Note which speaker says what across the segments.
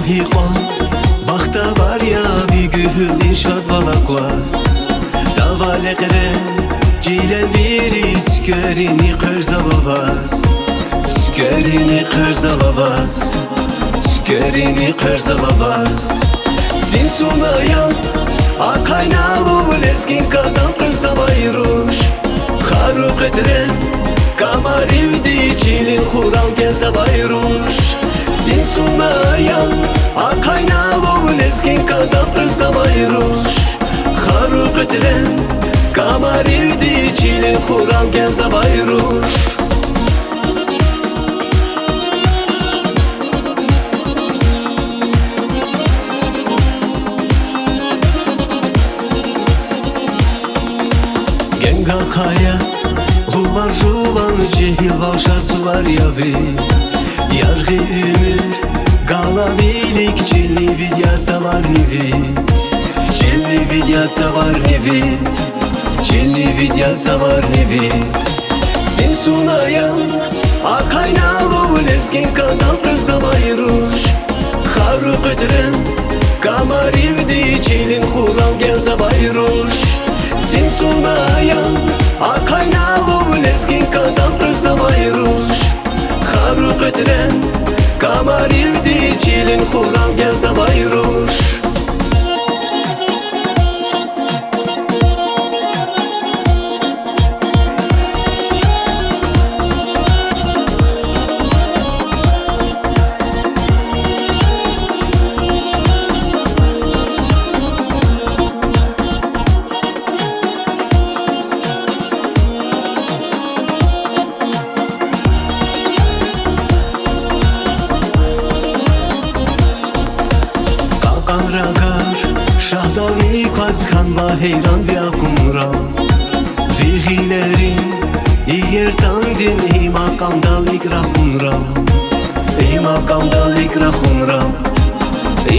Speaker 1: hiqon Baxta var ya vigühül inşaat valakwas Zavale qire cilen viri tükerini qırzavavaz Tükerini qırzavavaz Tükerini qırzavavaz Zin sunayan Akaynalı lezgin kadam qırzavayruş Xaru qidren Kamarivdi çilin xural genzabayruş Zin sunayan Akaynalı lezgin kadam qırzavayruş Xaru qidren Kamarivdi çilin xural genzabayruş Genga kaya Luvar juvan cehil valşat var yavi Yargı ümür Galavilik Çilli vidyasa var nivit Çilli vidyasa var nivit Çilli vidyasa var nivit Zin sunayan Akaynalı lezgin kadal qırzabayruş Xaru qidren Kamarivdi çilin xural genzabayruş Zin sunayan Akaynalı lezgin kadam qırzabayruş Xaru qidren Kamarivdi çilin xural genzabayruş Şahdavi kazkan va heyran ve akumra Vigilerin iyertan din imakam ikrahunra İmakam ikrahunra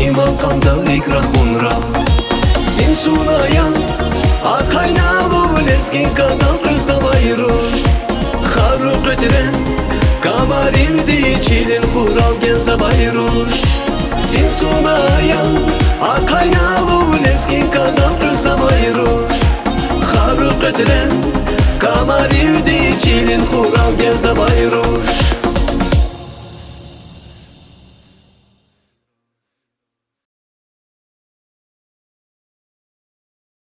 Speaker 1: İmakam ikrahunra Zin sunayan Akaynalı lezgin kadal qırzavayruş Xaru qidren Kamarivdi çilin xural genzabayruş Zin sunayan Akaynalı lezgin kadam qırzavayruş Xaru qidren Kamarivdi çilin xural genzabayruş